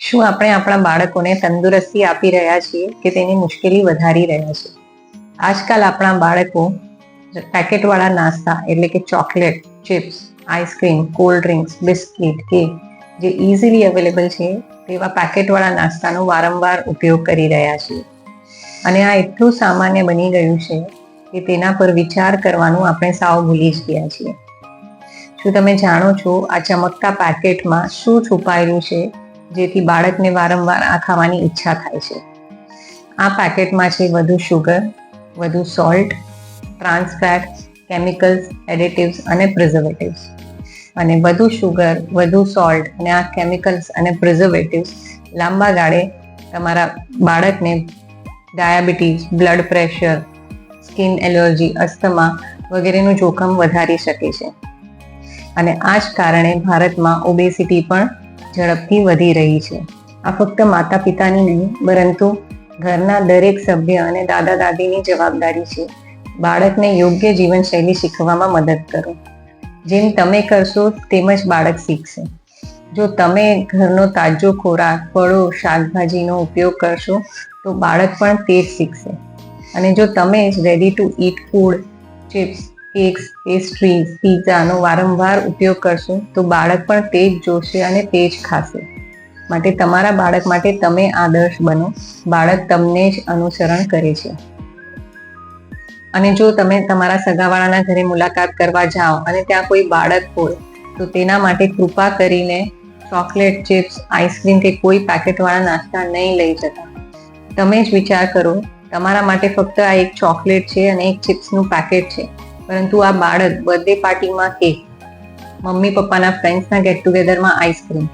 શું આપણે આપણા બાળકોને તંદુરસ્તી આપી રહ્યા છીએ કે તેની મુશ્કેલી વધારી રહ્યા છીએ? આજકાલ આપણા બાળકો પેકેટવાળા નાસ્તા એટલે કે chocolate, chips, ice cream, cold drinks, biscuit, cake જે ઇઝીલી અવેલેબલ છે તેવા પેકેટવાળા નાસ્તાનો વારંવાર ઉપયોગ કરી રહ્યા છીએ. અને આ એટલું સામાન્ય બની ગયું છે કે તેના પર વિચાર કરવાનું આપણે સાવ ભૂલી જ ગયા છીએ. શું તમે જાણો છો આ ચમકતા પેકેટમાં શું છુપાયેલું છે જેથી બાળકને વારંવાર આ ખાવાની ઈચ્છા થાય છે? આ પેકેટમાં છે વધુ શુગર, વધુ salt, trans fat, chemicals, additives અને પ્રિઝર્વેટિવ્સ. અને વધુ શુગર, વધુ સોલ્ટ અને આ કેમિકલ્સ અને પ્રિઝર્વેટિવ્સ લાંબા ગાળે તમારા બાળકને diabetes, blood pressure, skin allergy, asthma વગેરેનું જોખમ વધારી શકે છે. અને આ જ કારણે ભારતમાં ઓબેસિટી પણ ઝડપથી વધી રહી છે. આ ફક્ત માતા પિતાની નહીં પરંતુ ઘરના દરેક સભ્ય અને દાદા દાદીની જવાબદારી છે. બાળકને યોગ્ય જીવનશૈલી શીખવામાં મદદ કરો. જેમ તમે કરશો તેમ જ બાળક શીખશે. જો તમે ઘરનો તાજો ખોરાક, ફળો, શાકભાજીનો ઉપયોગ કરશો તો બાળક પણ તે જ શીખશે. અને જો તમે જ ready to eat food, chips, cakes, pastries, પિઝાનો વારંવાર ઉપયોગ કરશો તો બાળક પણ તે જ જોશે અને તે જ ખાશે. માટે તમારા બાળક માટે તમે આદર્શ બનો. બાળક તમને જ અનુસરણ કરે છે. અને જો તમે તમારા સગાવાળાના ઘરે મુલાકાત કરવા જાઓ અને ત્યાં કોઈ બાળક હોય તો તેના માટે કૃપા કરીને ચોકલેટ, ચિપ્સ, આઈસ્ક્રીમ કે કોઈ પેકેટવાળા નાસ્તા નહીં લઈ જતા. તમે જ વિચાર કરો, તમારા માટે ફક્ત આ એક ચોકલેટ છે અને એક ચિપ્સનું પેકેટ છે, પરંતુ આ બાળક બર્થડે પાર્ટીમાં કેક, મમ્મી પપ્પાના ફ્રેન્ડ્સના ગેટ ટુગેધરમાં આઈસ્ક્રીમ,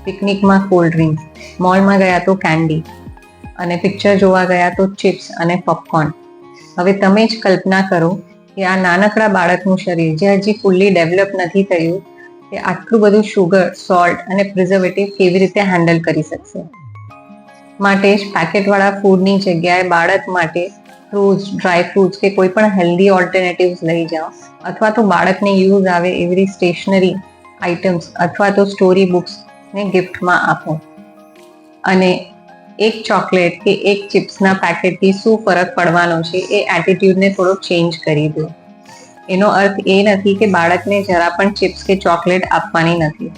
પિકનિકમાં કોલ્ડ ડ્રિંક્સ, મોલમાં ગયા તો કેન્ડી અને પિક્ચર જોવા ગયા તો ચિપ્સ અને પોપકોર્ન. હવે તમે જ કલ્પના કરો કે આ નાનકડા બાળકનું શરીર જે હજી ફૂલ્લી ડેવલપ નથી થયું તે આટલું બધું શુગર, સોલ્ટ અને પ્રિઝર્વેટિવ કેવી રીતે હેન્ડલ કરી શકશે. માટે જ પેકેટવાળા ફૂડની જગ્યાએ બાળક માટે ફ્રૂટ્સ, ડ્રાય ફ્રૂટ્સ કે કોઈ પણ હેલ્ધી ઓલ્ટરનેટિવ્સ લઈ જાઓ, અથવા તો બાળકને યુઝ આવે એવી સ્ટેશનરી આઇટમ્સ અથવા તો સ્ટોરી બુક્સને ગિફ્ટમાં આપો. અને એક ચોકલેટ કે એક ચિપ્સના પેકેટથી શું ફરક પડવાનો છે એ એટીટ્યુડને થોડો ચેન્જ કરી દો. એનો અર્થ એ નથી કે બાળકને જરા પણ ચિપ્સ કે ચોકલેટ આપવાની નથી.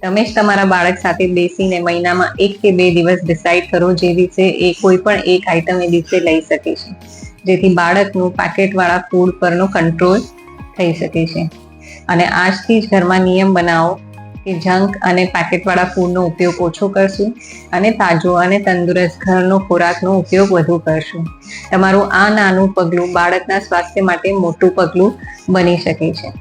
તમે જ તમારા બાળક સાથે બેસીને મહિનામાં 1 કે 2 દિવસ ડિસાઈડ કરો જે દિવસે એ કોઈ પણ એક આઈટમ એ દિવસે લઈ શકે છે, જેથી બાળકનું પેકેટવાળા ફૂડ પરનો કંટ્રોલ થઈ શકે છે. અને આજથી જ ઘરમાં નિયમ બનાવો કે જંક અને પેકેટવાળા ફૂડનો ઉપયોગ ઓછો કરશું અને તાજો અને તંદુરસ્ત ઘરનો ખોરાકનો ઉપયોગ વધુ કરશું. તમારું આ નાનું પગલું બાળકના સ્વાસ્થ્ય માટે મોટું પગલું બની શકે છે.